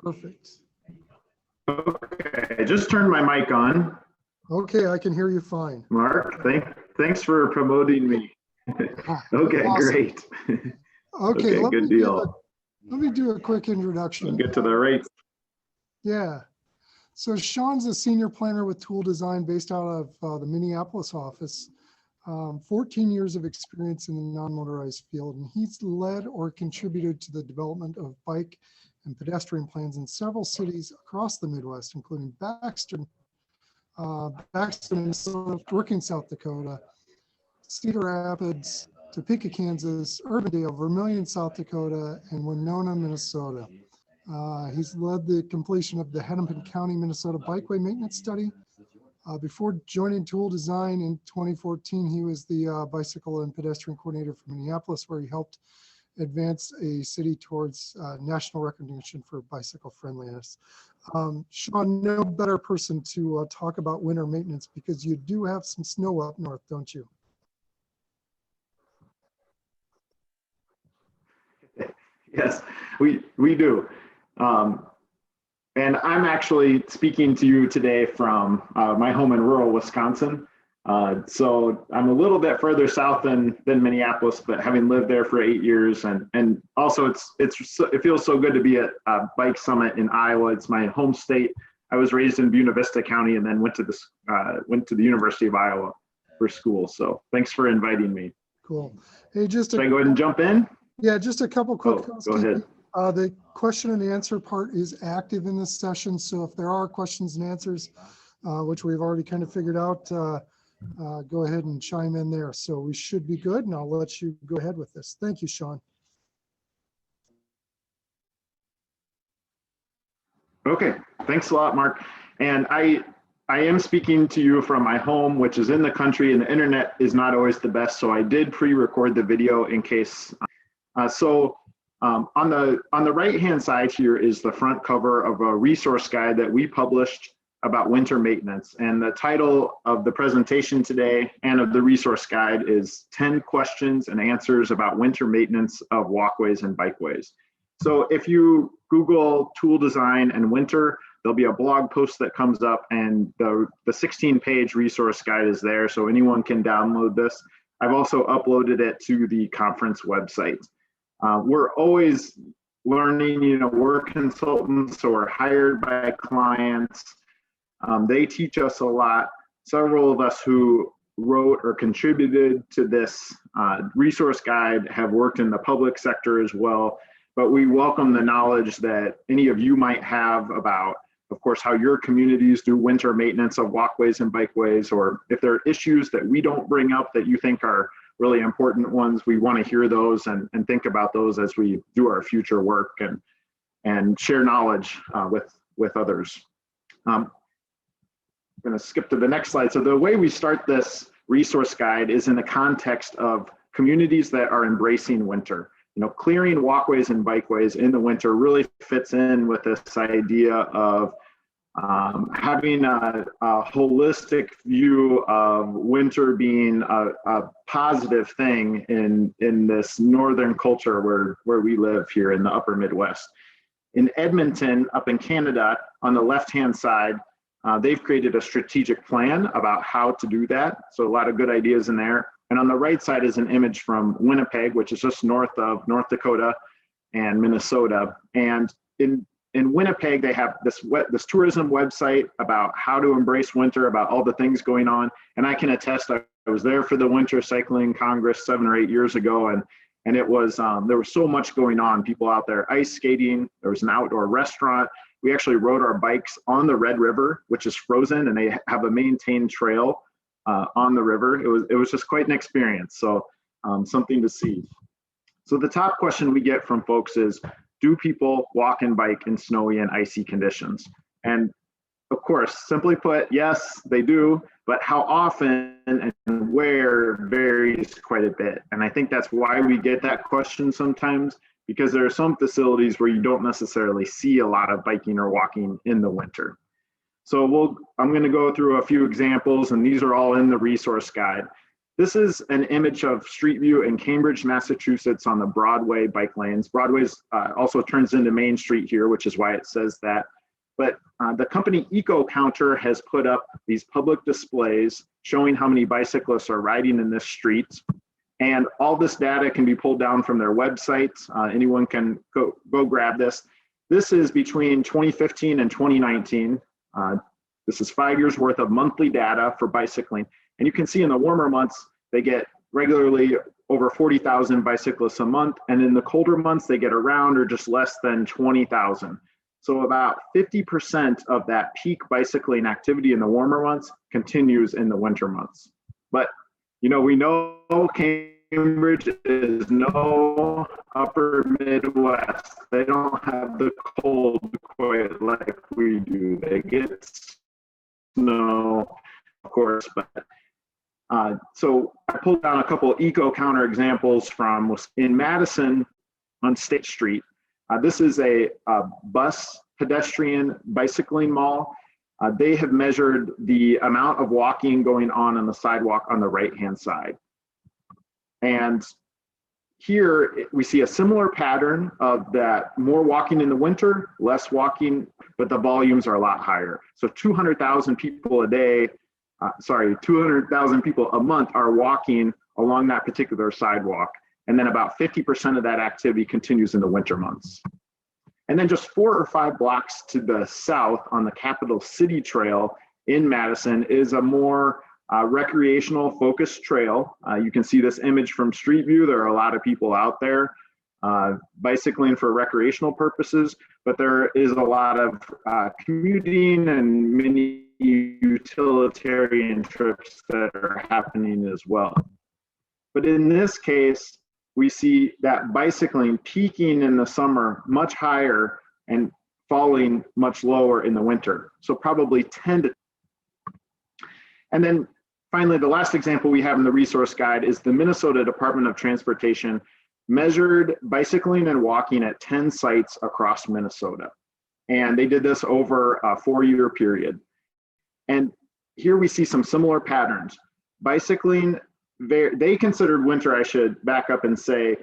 Perfect. Okay, I just turned my mic on. Okay, I can hear you fine. Mark, thanks for promoting me. Okay, Awesome. great. Okay, good deal. let me do a quick I'll introduction. get to the right. Yeah. So Sean's a senior planner with Tool Design based out of the Minneapolis office. 14 years of experience in the non-motorized field, and he's led or contributed to the development of bike and pedestrian plans in several cities across the Midwest, including Baxter, Minnesota, Brookings, South Dakota, Cedar Rapids, Topeka, Kansas, Urbandale, Vermillion, South Dakota, and Winona, Minnesota. He's led the completion of the Hennepin County, Minnesota Bikeway Maintenance Study. Before joining Tool Design in 2014, he was the bicycle and pedestrian coordinator for Minneapolis, where he helped advance a city towards national recognition for bicycle friendliness. Sean, no better person to talk about winter maintenance, because you do have some snow up north, don't you? Yes, we do. And I'm actually speaking to you today from my home in rural Wisconsin. So I'm a little bit further south than Minneapolis, but having lived there for 8 years, and also it feels so good to be at Bike Summit in Iowa. It's my home state. I was raised in Buena Vista County and then went to the University of Iowa for school. So thanks for inviting me. Cool. Hey, should I go ahead and jump in? Yeah, just a couple quick. Go ahead. The question and answer part is active in this session. So if there are questions and answers, which we've already kind of figured out, go ahead and chime in there. So we should be good, and I'll let you go ahead with this. Thank you, Sean. Okay, thanks a lot, Mark. And I am speaking to you from my home, which is in the country, and the internet is not always the best. So I did pre-record the video in case. On the right-hand side here is the front cover of a resource guide that we published about winter maintenance. And the title of the presentation today and of the resource guide is 10 Questions and Answers About Winter Maintenance of Walkways and Bikeways. So if you Google Tool Design and winter, there'll be a blog post that comes up, and the 16-page resource guide is there, so anyone can download this. I've also uploaded it to the conference website. We're always learning, we're consultants, so we're hired by clients. They teach us a lot. Several of us who wrote or contributed to this resource guide have worked in the public sector as well, but we welcome the knowledge that any of you might have about, of course, how your communities do winter maintenance of walkways and bikeways, or if there are issues that we don't bring up that you think are really important ones, we want to hear those and think about those as we do our future work and share knowledge with others. I'm going to skip to the next slide. So the way we start this resource guide is in the context of communities that are embracing winter. Clearing walkways and bikeways in the winter really fits in with this idea of having a holistic view of winter being a positive thing in this northern culture where we live here in the upper Midwest. In Edmonton, up in Canada, on the left-hand side, they've created a strategic plan about how to do that. So a lot of good ideas in there. And on the right side is an image from Winnipeg, which is just north of North Dakota and Minnesota. And in Winnipeg, they have this tourism website about how to embrace winter, about all the things going on. And I can attest, I was there for the Winter Cycling Congress 7 or 8 years ago, and it was there was so much going on. People out there ice skating. There was an outdoor restaurant. We actually rode our bikes on the Red River, which is frozen, and they have a maintained trail on the river. It was just quite an experience. So something to see. So the top question we get from folks is, do people walk and bike in snowy and icy conditions? And of course, simply put, yes, they do, but how often and where varies quite a bit. And I think that's why we get that question sometimes, because there are some facilities where you don't necessarily see a lot of biking or walking in the winter. So I'm going to go through a few examples, and these are all in the resource guide. This is an image of Street View in Cambridge, Massachusetts on the Broadway bike lanes. Broadway also turns into Main Street here, which is why it says that. But the company EcoCounter has put up these public displays showing how many bicyclists are riding in this street. And all this data can be pulled down from their website. Anyone can go grab this. This is between 2015 and 2019. This is 5 years worth of monthly data for bicycling. And you can see in the warmer months, they get regularly over 40,000 bicyclists a month. And in the colder months, they get around or just less than 20,000. So about 50% of that peak bicycling activity in the warmer months continues in the winter months. But, you know, we know Cambridge is no upper Midwest. They don't have the cold quite like we do. They get snow, of course, but so I pulled down a couple EcoCounter examples from in Madison on State Street. This is a bus pedestrian bicycling mall. They have measured the amount of walking going on the sidewalk on the right-hand side. And here we see a similar pattern of that more walking in the winter, less walking, but the volumes are a lot higher. So 200,000 people a day, 200,000 people a month are walking along that particular sidewalk. And then about 50% of that activity continues in the winter months. And then just 4 or 5 blocks to the south on the Capital City Trail in Madison is a more recreational focused trail. You can see this image from Street View. There are a lot of people out there bicycling for recreational purposes, but there is a lot of commuting and mini utilitarian trips that are happening as well. But in this case, we see that bicycling peaking in the summer much higher and falling much lower in the winter. So probably 10 to. And then finally, the last example we have in the resource guide is the Minnesota Department of Transportation measured bicycling and walking at 10 sites across Minnesota. And they did this over a 4-year period. And here we see some similar patterns. Bicycling, they considered winter, I should back up and say,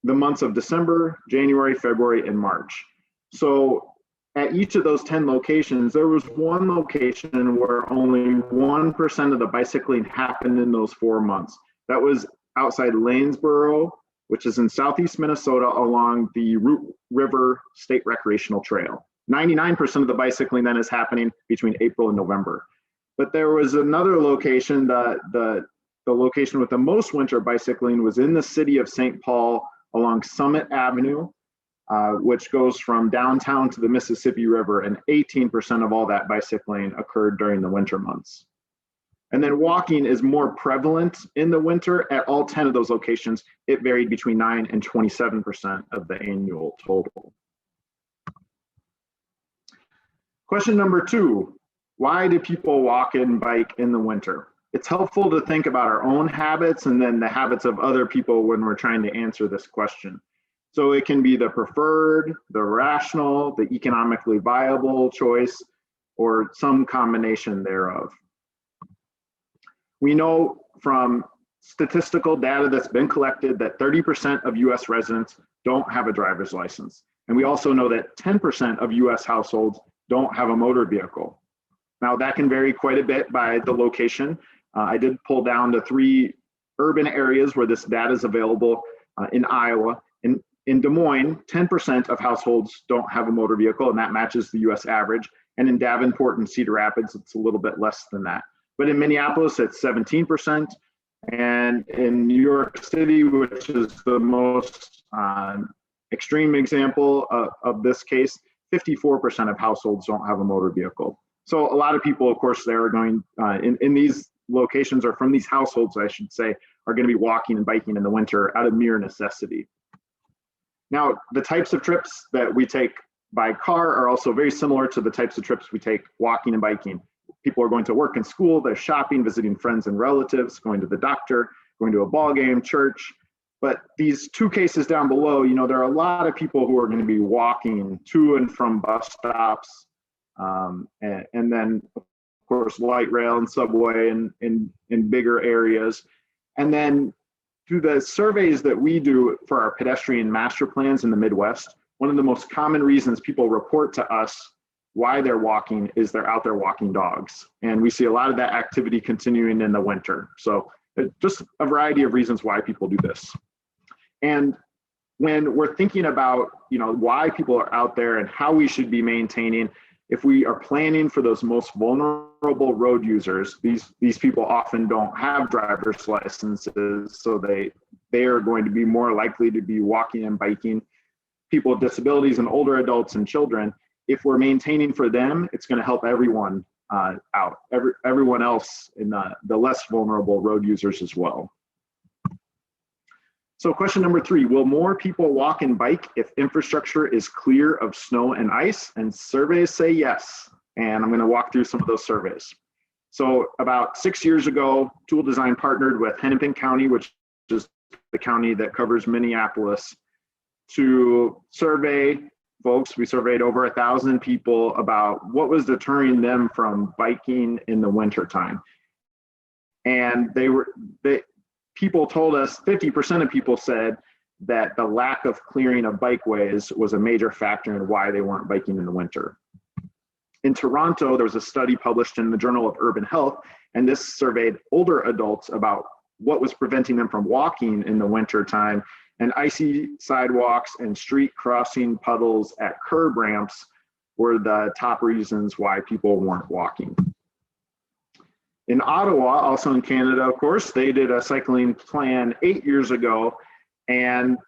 the months of December, January, February, and March. So at each of those 10 locations, there was one location where only 1% of the bicycling happened in those 4 months. That was outside Lanesboro, which is in southeast Minnesota along the Root River State Recreational Trail. 99% of the bicycling then is happening between April and November. But there was another location, the location with the most winter bicycling was in the city of St. Paul along Summit Avenue, which goes from downtown to the Mississippi River, and 18% of all that bicycling occurred during the winter months. And then walking is more prevalent in the winter at all 10 of those locations. It varied between 9 and 27% of the annual total. Question number 2, why do people walk and bike in the winter? It's helpful to think about our own habits and then the habits of other people when we're trying to answer this question. So it can be the preferred, the rational, the economically viable choice, or some combination thereof. We know from statistical data that's been collected that 30% of US residents don't have a driver's license. And we also know that 10% of US households don't have a motor vehicle. Now that can vary quite a bit by the location. I did pull down to 3 urban areas where this data is available in Iowa. In Des Moines, 10% of households don't have a motor vehicle, and that matches the US average. And in Davenport and Cedar Rapids, it's a little bit less than that. But in Minneapolis, it's 17%. And in New York City, which is the most extreme example of this case, 54% of households don't have a motor vehicle. So a lot of people, of course, they are going in these locations, or from these households, I should say, are going to be walking and biking in the winter out of mere necessity. Now, the types of trips that we take by car are also very similar to the types of trips we take walking and biking. People are going to work and school, they're shopping, visiting friends and relatives, going to the doctor, going to a ball game, church. But these 2 cases down below, you know, there are a lot of people who are going to be walking to and from bus stops, and then, of course, light rail and subway in bigger areas. And then through the surveys that we do for our pedestrian master plans in the Midwest, one of the most common reasons people report to us why they're walking is they're out there walking dogs. And we see a lot of that activity continuing in the winter. So just a variety of reasons why people do this. And when we're thinking about, why people are out there and how we should be maintaining, if we are planning for those most vulnerable road users, these people often don't have driver's licenses, so they are going to be more likely to be walking and biking. People with disabilities and older adults and children, if we're maintaining for them, it's going to help everyone out, everyone else in the less vulnerable road users as well. So question number 3, will more people walk and bike if infrastructure is clear of snow and ice? And surveys say yes. And I'm going to walk through some of those surveys. So about 6 years ago, Tool Design partnered with Hennepin County, which is the county that covers Minneapolis, to survey folks. We surveyed over 1,000 people about what was deterring them from biking in the wintertime. And people told us, 50% of people said that the lack of clearing of bikeways was a major factor in why they weren't biking in the winter. In Toronto, there was a study published in the Journal of Urban Health, and this surveyed older adults about what was preventing them from walking in the winter time, and icy sidewalks and street crossing puddles at curb ramps were the top reasons why people weren't walking. In Ottawa, also in Canada, of course, they did a cycling plan 8 years ago, and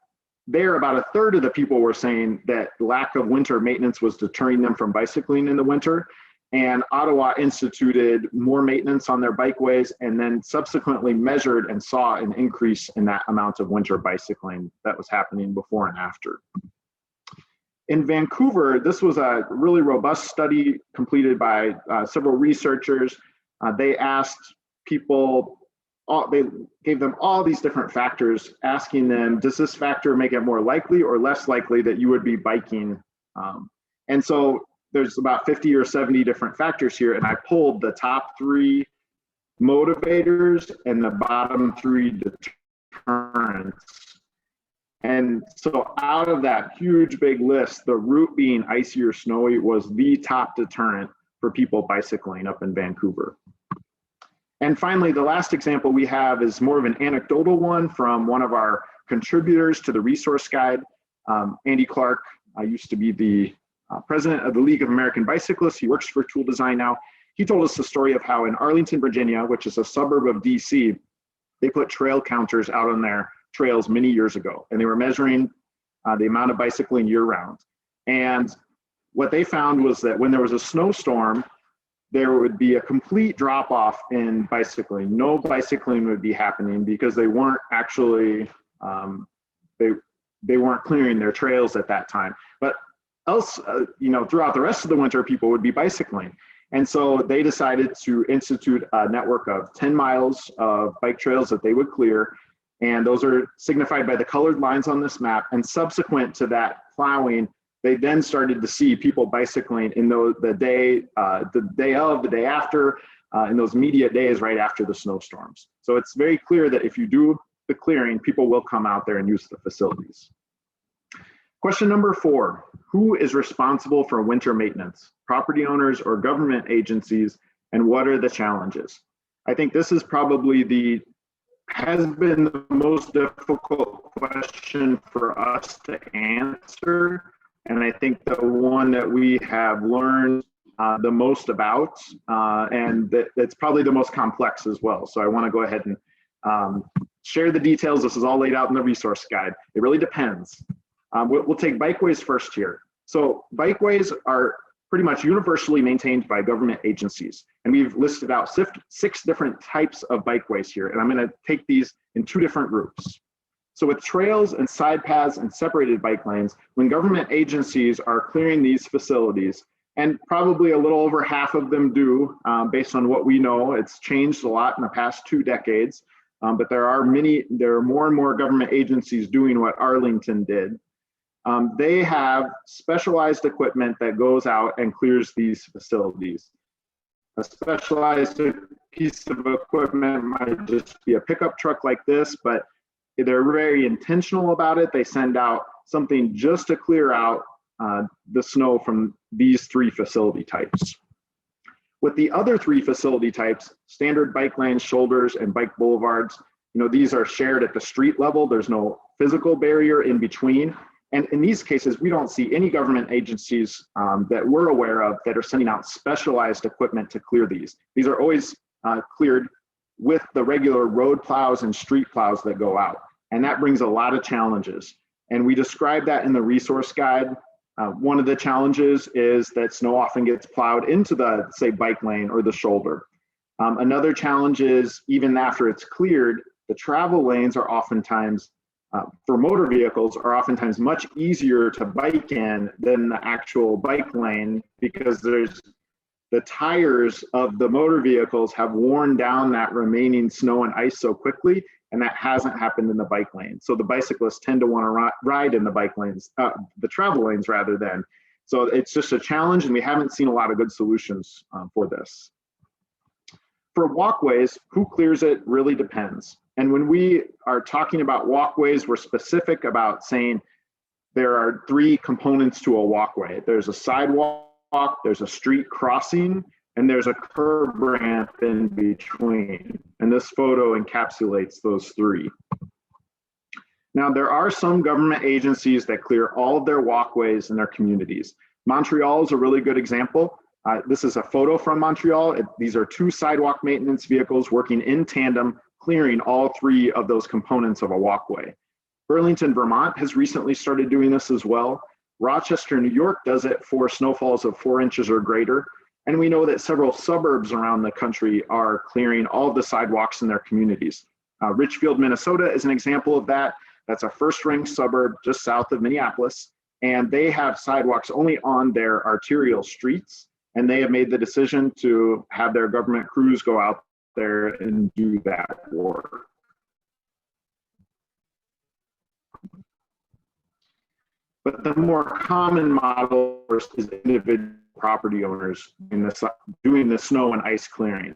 there about a third of the people were saying that lack of winter maintenance was deterring them from bicycling in the winter. And Ottawa instituted more maintenance on their bikeways and then subsequently measured and saw an increase in that amount of winter bicycling that was happening before and after. In Vancouver, this was a really robust study completed by several researchers. They asked people, they gave them all these different factors, asking them, does this factor make it more likely or less likely that you would be biking? And so there's about 50 or 70 different factors here, and I pulled the top 3 motivators and the bottom 3 deterrents. And so out of that huge big list, the route being icy or snowy was the top deterrent for people bicycling up in Vancouver. And finally, the last example we have is more of an anecdotal one from one of our contributors to the resource guide. Andy Clark used to be the president of the League of American Bicyclists. He works for Tool Design now. He told us the story of how in Arlington, Virginia, which is a suburb of DC, they put trail counters out on their trails many years ago, and they were measuring the amount of bicycling year round. And what they found was that when there was a snowstorm, there would be a complete drop off in bicycling. No bicycling would be happening because they weren't actually, they weren't clearing their trails at that time. But else, throughout the rest of the winter, people would be bicycling. And so they decided to institute a network of 10 miles of bike trails that they would clear. And those are signified by the colored lines on this map. And subsequent to that plowing, they then started to see people bicycling in the day of, the day after, in those immediate days right after the snowstorms. So it's very clear that if you do the clearing, people will come out there and use the facilities. Question number 4, who is responsible for winter maintenance? Property owners or government agencies, and what are the challenges? I think this is probably has been the most difficult question for us to answer. And I think the one that we have learned the most about, and that's probably the most complex as well. So I want to go ahead and share the details. This is all laid out in the resource guide. It really depends. We'll take bikeways first here. So bikeways are pretty much universally maintained by government agencies. And we've listed out 6 different types of bikeways here. And I'm going to take these in 2 different groups. So with trails and side paths and separated bike lanes, when government agencies are clearing these facilities, and probably a little over half of them do, based on what we know, it's changed a lot in the past 2 decades, but there are more and more government agencies doing what Arlington did. They have specialized equipment that goes out and clears these facilities. A specialized piece of equipment might just be a pickup truck like this, but they're very intentional about it. They send out something just to clear out the snow from these three facility types. With the other three facility types, standard bike lanes, shoulders, and bike boulevards, these are shared at the street level. There's no physical barrier in between. And in these cases, we don't see any government agencies that we're aware of that are sending out specialized equipment to clear these. These are always cleared with the regular road plows and street plows that go out. And that brings a lot of challenges. And we describe that in the resource guide. One of the challenges is that snow often gets plowed into the, say, bike lane or the shoulder. Another challenge is even after it's cleared, the travel lanes are oftentimes, for motor vehicles, are oftentimes much easier to bike in than the actual bike lane, because the tires of the motor vehicles have worn down that remaining snow and ice so quickly, and that hasn't happened in the bike lane. So the bicyclists tend to want to ride in the bike lanes, the travel lanes rather than. So it's just a challenge, and we haven't seen a lot of good solutions for this. For walkways, who clears it really depends. And when we are talking about walkways, we're specific about saying there are three components to a walkway. There's a sidewalk, there's a street crossing, and there's a curb ramp in between. And this photo encapsulates those three. Now, there are some government agencies that clear all of their walkways in their communities. Montreal is a really good example. This is a photo from Montreal. These are two sidewalk maintenance vehicles working in tandem, clearing all three of those components of a walkway. Burlington, Vermont has recently started doing this as well. Rochester, New York does it for snowfalls of 4 inches or greater. And we know that several suburbs around the country are clearing all of the sidewalks in their communities. Richfield, Minnesota is an example of that. That's a first-ring suburb just south of Minneapolis. And they have sidewalks only on their arterial streets. And they have made the decision to have their government crews go out there and do that work. But the more common model is individual property owners doing the snow and ice clearing.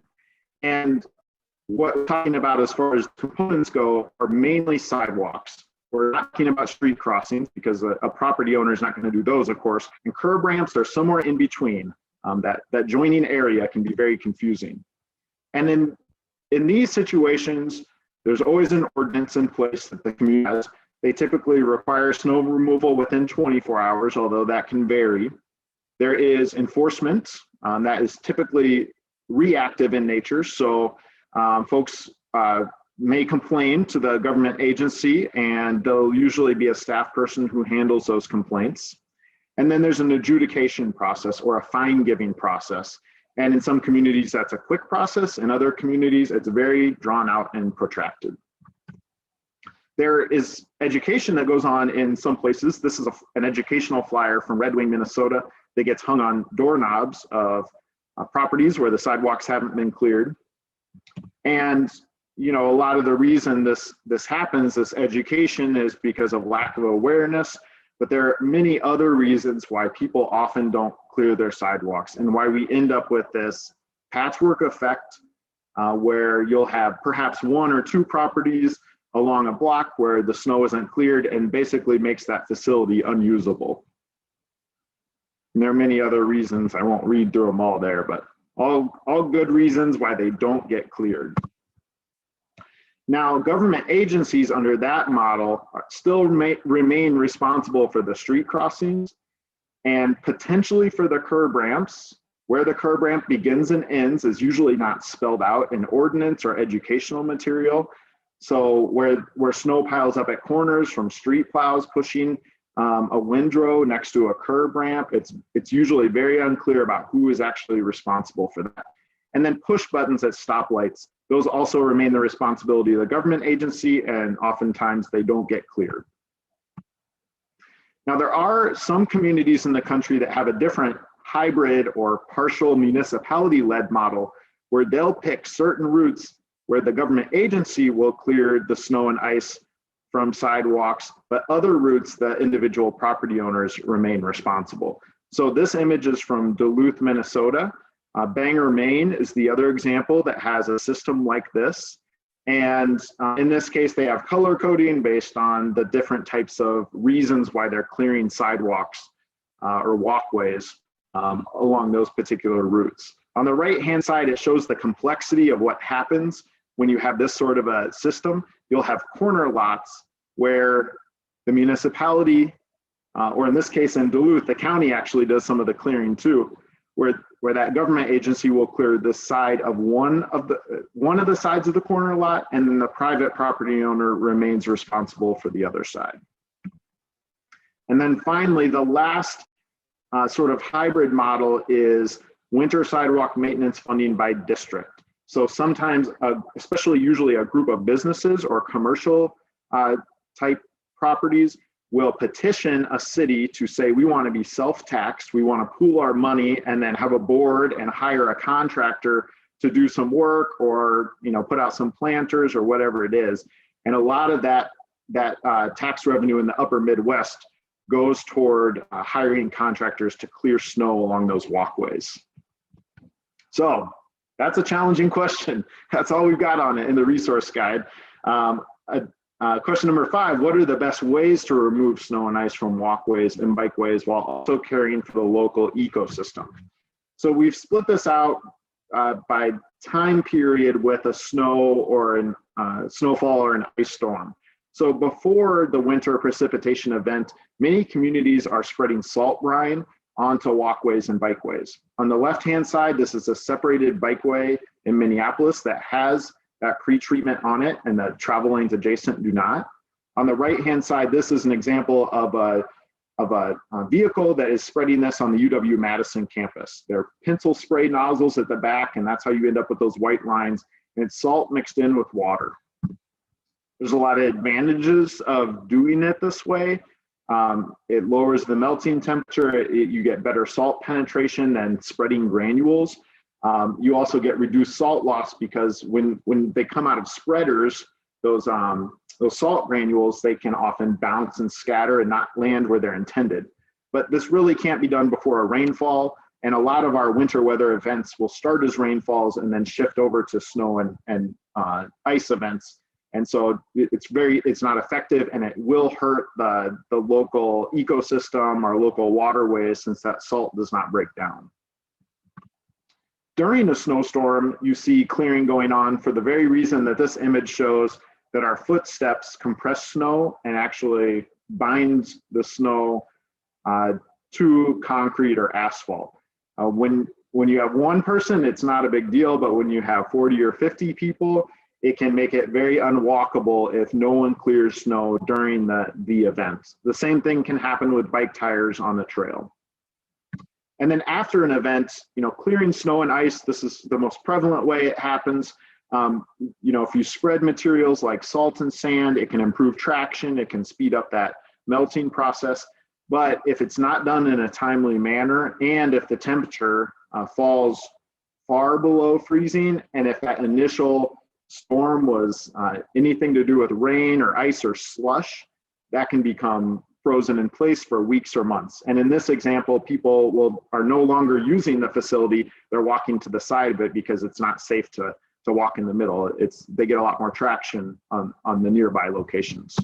And what we're talking about as far as components go are mainly sidewalks. We're not talking about street crossings, because a property owner is not going to do those, of course. And curb ramps are somewhere in between. That joining area can be very confusing. And then in these situations, there's always an ordinance in place that the community has. They typically require snow removal within 24 hours, although that can vary. There is enforcement that is typically reactive in nature. So folks may complain to the government agency, and there'll usually be a staff person who handles those complaints. And then there's an adjudication process or a fine giving process. And in some communities, that's a quick process. In other communities, it's very drawn out and protracted. There is education that goes on in some places. This is an educational flyer from Red Wing, Minnesota, that gets hung on doorknobs of properties where the sidewalks haven't been cleared. And a lot of the reason this happens, this education, is because of lack of awareness. But there are many other reasons why people often don't clear their sidewalks, and why we end up with this patchwork effect where you'll have perhaps one or two properties along a block where the snow isn't cleared, and basically makes that facility unusable. And there are many other reasons. I won't read through them all there, but all good reasons why they don't get cleared. Now, government agencies under that model still remain responsible for the street crossings and potentially for the curb ramps. Where the curb ramp begins and ends is usually not spelled out in ordinance or educational material. So where snow piles up at corners from street plows pushing a windrow next to a curb ramp, it's usually very unclear about who is actually responsible for that. And then push buttons at stoplights, those also remain the responsibility of the government agency, and oftentimes they don't get cleared. Now, there are some communities in the country that have a different hybrid or partial municipality-led model, where they'll pick certain routes where the government agency will clear the snow and ice from sidewalks, but other routes the individual property owners remain responsible. So this image is from Duluth, Minnesota. Bangor, Maine is the other example that has a system like this. And in this case, they have color coding based on the different types of reasons why they're clearing sidewalks or walkways along those particular routes. On the right-hand side, it shows the complexity of what happens when you have this sort of a system. You'll have corner lots where the municipality, or in this case in Duluth, the county actually does some of the clearing too, where that government agency will clear the side of one of the sides of the corner lot, and then the private property owner remains responsible for the other side. And then finally, the last sort of hybrid model is winter sidewalk maintenance funding by district. So sometimes, especially usually a group of businesses or commercial type properties will petition a city to say, we want to be self-taxed, we want to pool our money and then have a board and hire a contractor to do some work, or put out some planters or whatever it is. And a lot of that tax revenue in the upper Midwest goes toward hiring contractors to clear snow along those walkways. So that's a challenging question. That's all we've got on it in the resource guide. Question number 5, what are the best ways to remove snow and ice from walkways and bikeways while also caring for the local ecosystem? So we've split this out by time period with a snow or an snowfall or an ice storm. So before the winter precipitation event, many communities are spreading salt brine onto walkways and bikeways. On the left-hand side, this is a separated bikeway in Minneapolis that has that pre-treatment on it, and the travel lanes adjacent do not. On the right-hand side, this is an example of a vehicle that is spreading this on the UW-Madison campus. There are pencil spray nozzles at the back, and that's how you end up with those white lines, and it's salt mixed in with water. There's a lot of advantages of doing it this way. It lowers the melting temperature. You get better salt penetration than spreading granules. You also get reduced salt loss because when they come out of spreaders, those salt granules, they can often bounce and scatter and not land where they're intended. But this really can't be done before a rainfall. And a lot of our winter weather events will start as rainfalls and then shift over to snow and ice events. And so it's not effective, and it will hurt the local ecosystem, our local waterways, since that salt does not break down. During a snowstorm, you see clearing going on for the very reason that this image shows that our footsteps compress snow and actually bind the snow to concrete or asphalt. When you have one person, it's not a big deal, but when you have 40 or 50 people, it can make it very unwalkable if no one clears snow during the event. The same thing can happen with bike tires on the trail. And then after an event, clearing snow and ice, this is the most prevalent way it happens. If you spread materials like salt and sand, it can improve traction, it can speed up that melting process. But if it's not done in a timely manner, and if the temperature falls far below freezing, and if that initial storm was anything to do with rain or ice or slush, that can become frozen in place for weeks or months. And in this example, people are no longer using the facility. They're walking to the side of it because it's not safe to walk in the middle. They get a lot more traction on the nearby locations.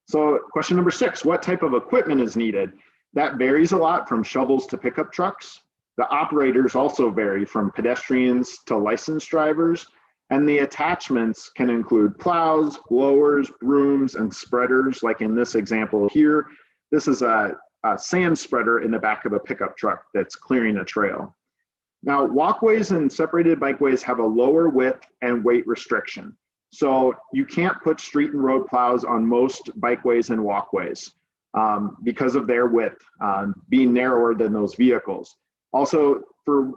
So question number 6, what type of equipment is needed? That varies a lot from shovels to pickup trucks. The operators also vary from pedestrians to licensed drivers. And the attachments can include plows, blowers, brooms, and spreaders, like in this example here. This is a sand spreader in the back of a pickup truck that's clearing a trail. Now, walkways and separated bikeways have a lower width and weight restriction. So you can't put street and road plows on most bikeways and walkways because of their width being narrower than those vehicles. Also, for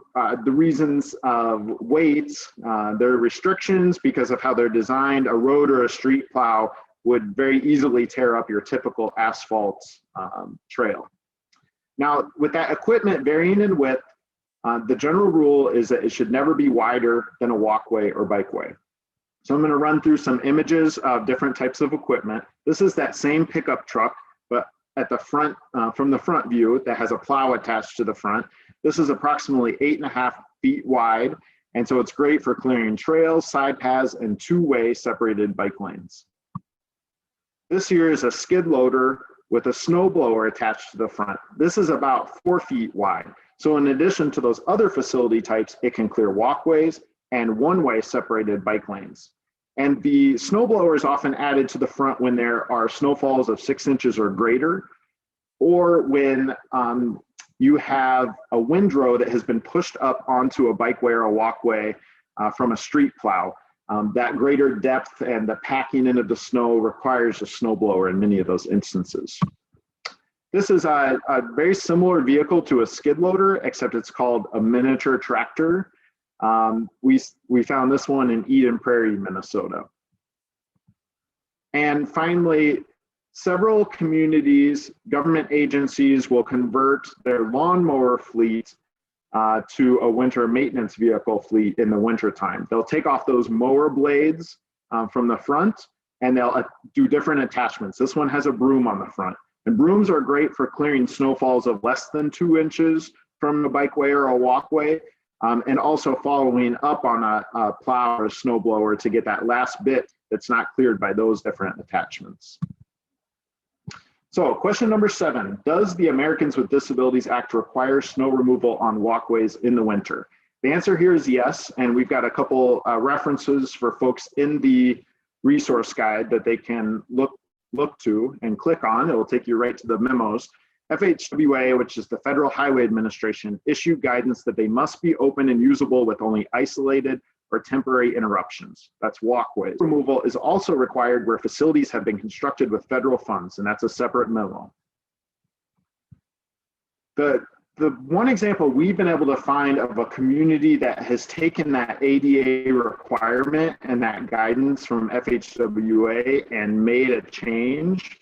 the reasons of weight, there are restrictions because of how they're designed. A road or a street plow would very easily tear up your typical asphalt trail. Now, with that equipment varying in width, the general rule is that it should never be wider than a walkway or bikeway. So I'm going to run through some images of different types of equipment. This is that same pickup truck, but at the front, from the front view, that has a plow attached to the front. This is approximately 8.5 feet wide, and so it's great for clearing trails, side paths, and two-way separated bike lanes. This here is a skid loader with a snow blower attached to the front. This is about 4 feet wide. So in addition to those other facility types, it can clear walkways and one-way separated bike lanes. And the snowblower is often added to the front when there are snowfalls of 6 inches or greater, or when you have a windrow that has been pushed up onto a bikeway or a walkway from a street plow. That greater depth and the packing into the snow requires a snowblower in many of those instances. This is a very similar vehicle to a skid loader, except it's called a miniature tractor. We found this one in Eden Prairie, Minnesota. And finally, several communities, government agencies will convert their lawnmower fleet to a winter maintenance vehicle fleet in the wintertime. They'll take off those mower blades from the front, and they'll do different attachments. This one has a broom on the front. And brooms are great for clearing snowfalls of less than 2 inches from a bikeway or a walkway, and also following up on a plow or a snowblower to get that last bit that's not cleared by those different attachments. So question number 7, does the Americans with Disabilities Act require snow removal on walkways in the winter? The answer here is yes, and we've got a couple references for folks in the resource guide that they can look to and click on. It will take you right to the memos. FHWA, which is the Federal Highway Administration, issued guidance that they must be open and usable with only isolated or temporary interruptions. That's walkways. Removal is also required where facilities have been constructed with federal funds, and that's a separate memo. The one example we've been able to find of a community that has taken that ADA requirement and that guidance from FHWA and made a change,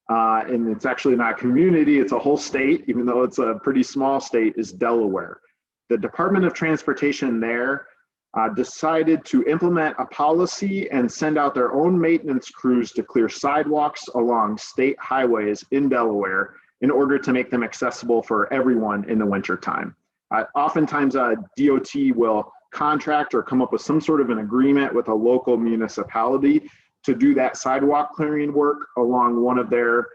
and it's actually not a community, it's a whole state, even though it's a pretty small state, is Delaware. The Department of Transportation there decided to implement a policy and send out their own maintenance crews to clear sidewalks along state highways in Delaware in order to make them accessible for everyone in the wintertime. Oftentimes, DOT will contract or come up with some sort of an agreement with a local municipality to do that sidewalk clearing work along one of their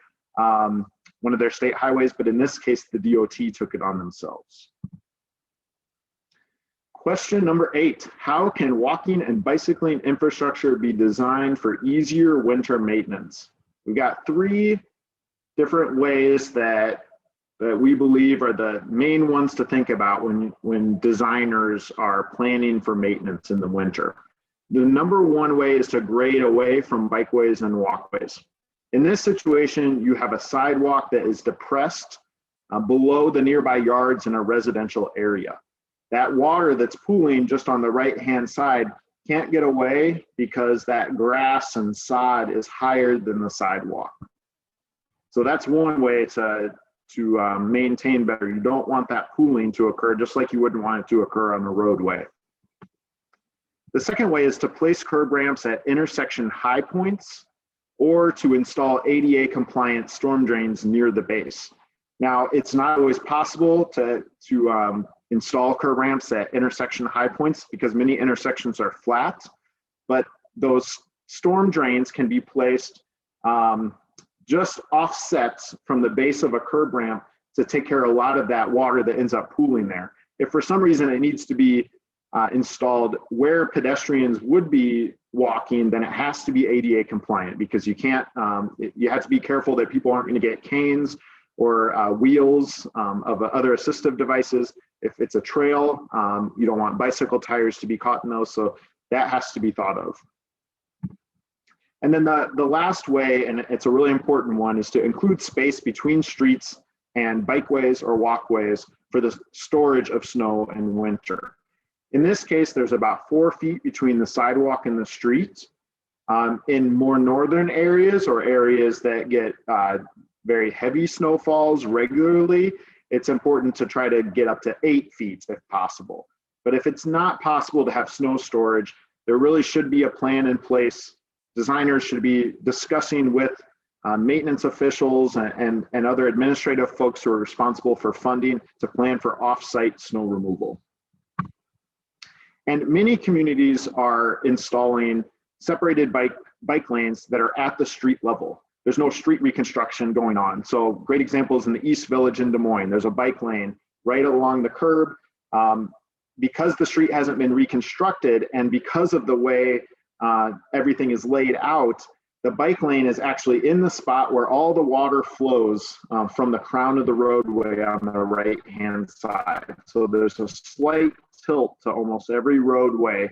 state highways, but in this case, the DOT took it on themselves. Question number 8, how can walking and bicycling infrastructure be designed for easier winter maintenance? We've got 3 different ways that we believe are the main ones to think about when designers are planning for maintenance in the winter. The number 1 way is to grade away from bikeways and walkways. In this situation, you have a sidewalk that is depressed below the nearby yards in a residential area. That water that's pooling just on the right-hand side can't get away because that grass and sod is higher than the sidewalk. So that's one way to maintain better. You don't want that pooling to occur, just like you wouldn't want it to occur on the roadway. The second way is to place curb ramps at intersection high points or to install ADA compliant storm drains near the base. Now, it's not always possible to install curb ramps at intersection high points because many intersections are flat, but those storm drains can be placed just offset from the base of a curb ramp to take care of a lot of that water that ends up pooling there. If for some reason it needs to be installed where pedestrians would be walking, then it has to be ADA compliant because you can't, you have to be careful that people aren't going to get canes or wheels of other assistive devices. If it's a trail, you don't want bicycle tires to be caught in those, so that has to be thought of. And then the last way, and it's a really important one, is to include space between streets and bikeways or walkways for the storage of snow in winter. In this case, there's about 4 feet between the sidewalk and the street. In more northern areas or areas that get very heavy snowfalls regularly, it's important to try to get up to 8 feet if possible. But if it's not possible to have snow storage, there really should be a plan in place. Designers should be discussing with maintenance officials and other administrative folks who are responsible for funding to plan for off-site snow removal. And many communities are installing separated bike lanes that are at the street level. There's no street reconstruction going on. So great examples in the East Village in Des Moines. There's a bike lane right along the curb. Because the street hasn't been reconstructed and because of the way everything is laid out, the bike lane is actually in the spot where all the water flows from the crown of the roadway on the right-hand side. So there's a slight tilt to almost every roadway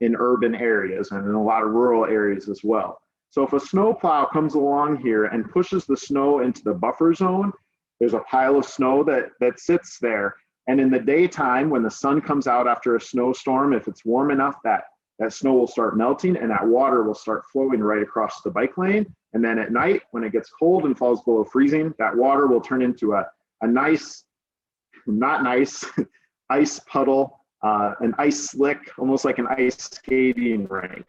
in urban areas and in a lot of rural areas as well. So if a snowplow comes along here and pushes the snow into the buffer zone, there's a pile of snow that sits there. And in the daytime, when the sun comes out after a snowstorm, if it's warm enough, that snow will start melting and that water will start flowing right across the bike lane. And then at night, when it gets cold and falls below freezing, that water will turn into a nice, not nice, ice puddle, an ice slick, almost like an ice skating rink.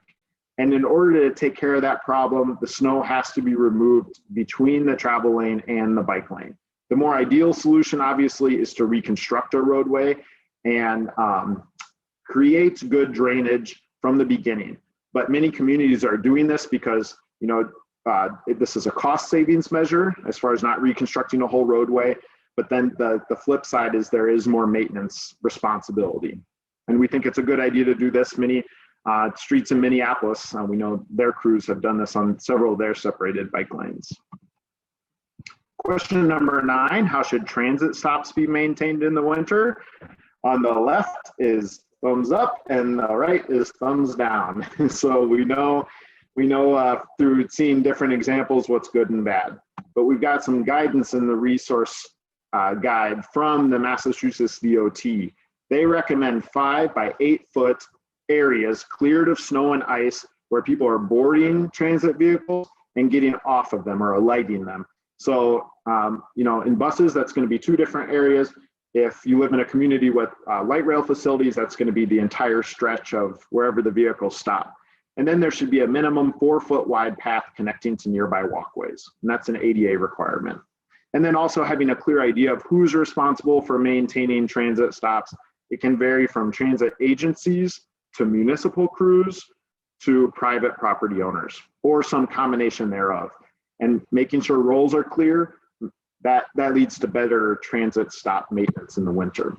And in order to take care of that problem, the snow has to be removed between the travel lane and the bike lane. The more ideal solution, obviously, is to reconstruct a roadway and create good drainage from the beginning. But many communities are doing this because, this is a cost savings measure as far as not reconstructing a whole roadway. But then the flip side is there is more maintenance responsibility. And we think it's a good idea to do this. Many streets in Minneapolis, we know their crews have done this on several of their separated bike lanes. Question number 9, how should transit stops be maintained in the winter? On the left is thumbs up and the right is thumbs down. So we know through seeing different examples what's good and bad. But we've got some guidance in the resource guide from the Massachusetts DOT. They recommend 5 by 8 foot areas cleared of snow and ice where people are boarding transit vehicles and getting off of them or alighting them. So, in buses, that's going to be 2 different areas. If you live in a community with light rail facilities, that's going to be the entire stretch of wherever the vehicles stop. And then there should be a minimum 4 foot wide path connecting to nearby walkways. And that's an ADA requirement. And then also having a clear idea of who's responsible for maintaining transit stops. It can vary from transit agencies to municipal crews to private property owners or some combination thereof. And making sure roles are clear, that leads to better transit stop maintenance in the winter.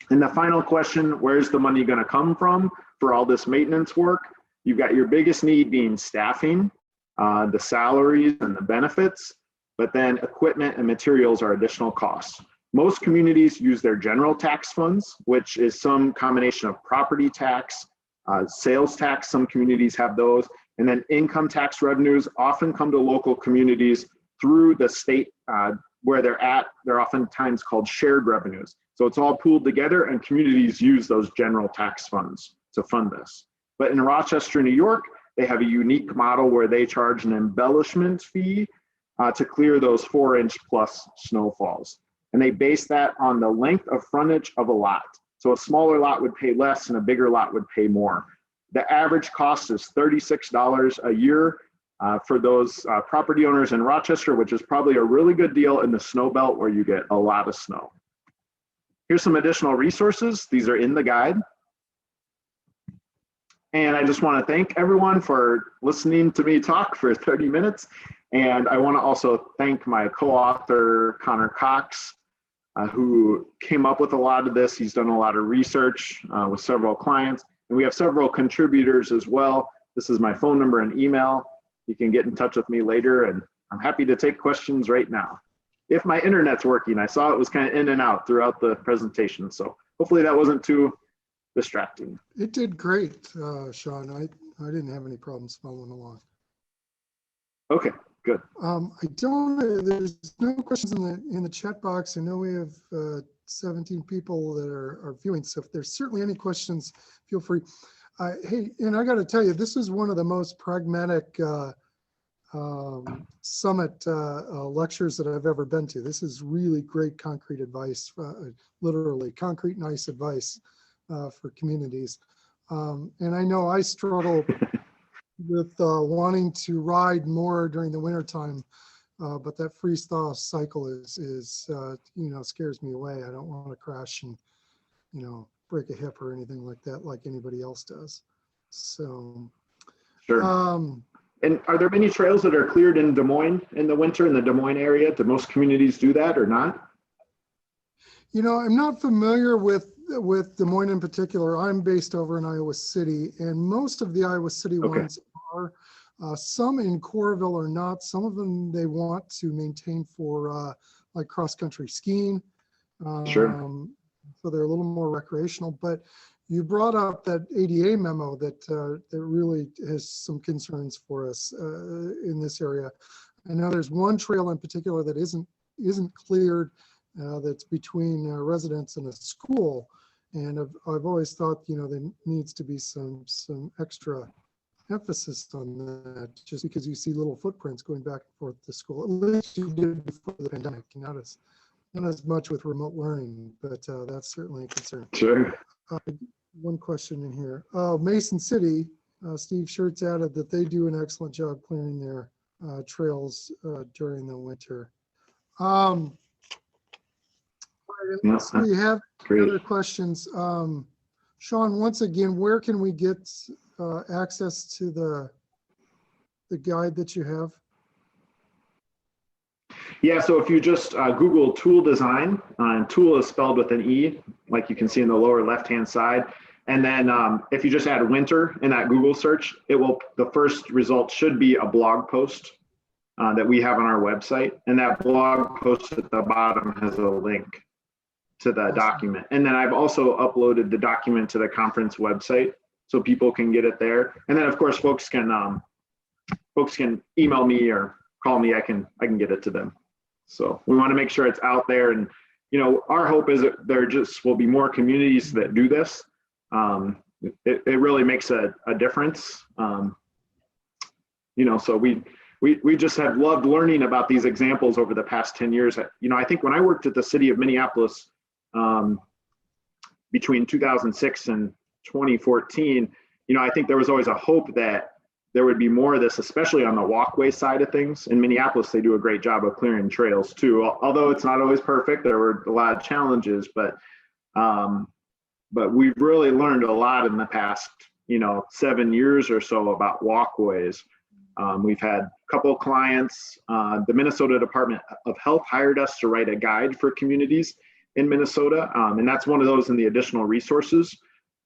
And the final question, where's the money going to come from for all this maintenance work? You've got your biggest need being staffing, the salaries and the benefits, but then equipment and materials are additional costs. Most communities use their general tax funds, which is some combination of property tax, sales tax, some communities have those, and then income tax revenues often come to local communities through the state where they're at. They're oftentimes called shared revenues. So it's all pooled together and communities use those general tax funds to fund this. But in Rochester, New York, they have a unique model where they charge an embellishment fee to clear those 4-inch plus snowfalls. And they base that on the length of frontage of a lot. So a smaller lot would pay less and a bigger lot would pay more. The average cost is $36 a year for those property owners in Rochester, which is probably a really good deal in the snow belt where you get a lot of snow. Here's some additional resources. These are in the guide. And I just want to thank everyone for listening to me talk for 30 minutes. And I want to also thank my co-author, Connor Cox, who came up with a lot of this. He's done a lot of research with several clients. And we have several contributors as well. This is my phone number and email. You can get in touch with me later, and I'm happy to take questions right now. If my internet's working, I saw it was kind of in and out throughout the presentation. So hopefully that wasn't too distracting. It did great, Sean. I didn't have any problems following along. Okay, good. There's no questions in the chat box. I know we have 17 people that are viewing, so if there's certainly any questions, feel free. Hey, and I got to tell you, this is one of the most pragmatic summit lectures that I've ever been to. This is really great concrete advice, literally concrete nice advice for communities. And I know I struggle wanting to ride more during the winter time. But that freeze thaw cycle is scares me away. I don't want to crash and, break a hip or anything like that, like anybody else does. So, Sure. And are there many trails that are cleared in Des Moines in the winter in the Des Moines area? Do most communities do that or not? I'm not familiar with Des Moines in particular. I'm based over in Iowa City, and most of the Iowa City Okay. ones are. Some in Coralville are not. Some of them they want to maintain for like cross-country skiing. Sure. So they're a little more recreational. But you brought up that ADA memo that really has some concerns for us in this area. I know there's one trail in particular that isn't cleared. That's between residents and a school, and I've always thought there needs to be some extra emphasis on that, just because you see little footprints going back and forth to school. At least you did before the pandemic. Not as much with remote learning, but that's certainly a concern. Sure. One question in here. Mason City, Steve Schertz added that they do an excellent job clearing their trails during the winter. Unless we have other questions. Sean, once again, where can we get access to the guide that you have? Yeah, so if you just Google tool design, and tool is spelled with an E, like you can see in the lower left-hand side. And then if you just add winter in that Google search, the first result should be a blog post that we have on our website. And that blog post at the bottom has a link to the document. And then I've also uploaded the document to the conference website so people can get it there. And then of course, folks can email me or call me. I can get it to them. So we want to make sure it's out there. And, our hope is that there just will be more communities that do this. It really makes a difference. So we just have loved learning about these examples over the past 10 years. I think when I worked at the city of Minneapolis, between 2006 and 2014, I think there was always a hope that there would be more of this, especially on the walkway side of things. In Minneapolis, they do a great job of clearing trails too. Although it's not always perfect, there were a lot of challenges, but we've really learned a lot in the past, 7 years or so about walkways. We've had a couple of clients. The Minnesota Department of Health hired us to write a guide for communities in Minnesota. And that's one of those in the additional resources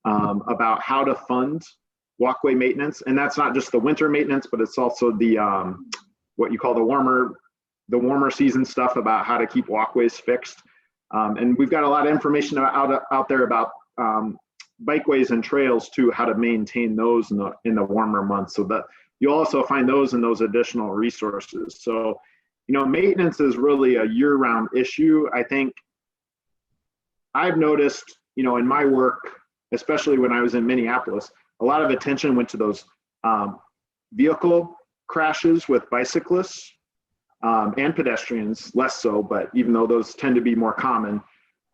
about how to fund walkway maintenance. And that's not just the winter maintenance, but it's also the what you call the warmer season stuff about how to keep walkways fixed. And we've got a lot of information out there about bikeways and trails too, how to maintain those in the warmer months. So that you'll also find those in those additional resources. So, maintenance is really a year-round issue. I think I've noticed, in my work, especially when I was in Minneapolis, a lot of attention went to those vehicle crashes with bicyclists and pedestrians, less so, but even though those tend to be more common.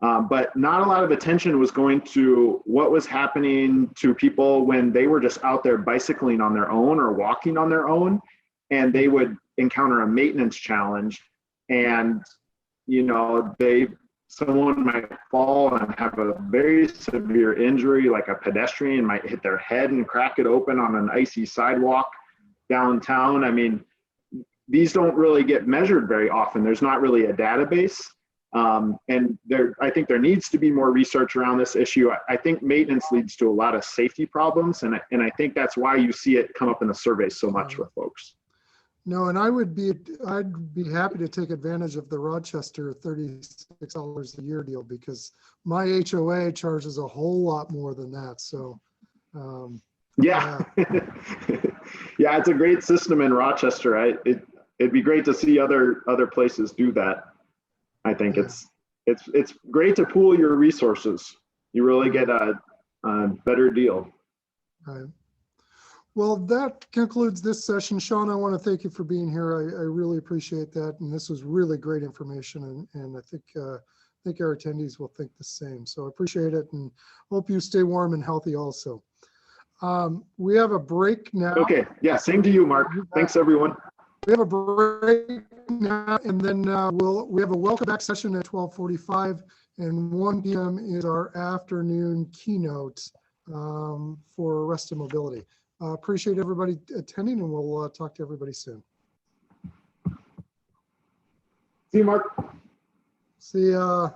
But not a lot of attention was going to what was happening to people when they were just out there bicycling on their own or walking on their own, and they would encounter a maintenance challenge, and someone might fall and have a very severe injury, like a pedestrian might hit their head and crack it open on an icy sidewalk downtown. I mean, these don't really get measured very often. There's not really a database. And I think there needs to be more research around this issue. I think maintenance leads to a lot of safety problems. And I think that's why you see it come up in the surveys so much with folks. No, and I'd be happy to take advantage of the Rochester $36 a year deal, because my HOA charges a whole lot more than that. So, yeah, it's a great system in Rochester. It'd be great to see other places do that. I think it's great to pool your resources. You really get a better deal. Right. Well, that concludes this session. Sean, I want to thank you for being here. I really appreciate that. And this was really great information. And I think our attendees will think the same. So I appreciate it and hope you stay warm and healthy also. We have a break now. Okay, yeah, same to you, Mark. Thanks, everyone. We have a break now, and then we have a welcome back session at 12:45, and 1 p.m. is our afternoon keynote for Arrested Mobility. Appreciate everybody attending, and we'll talk to everybody soon. See you, Mark. See ya.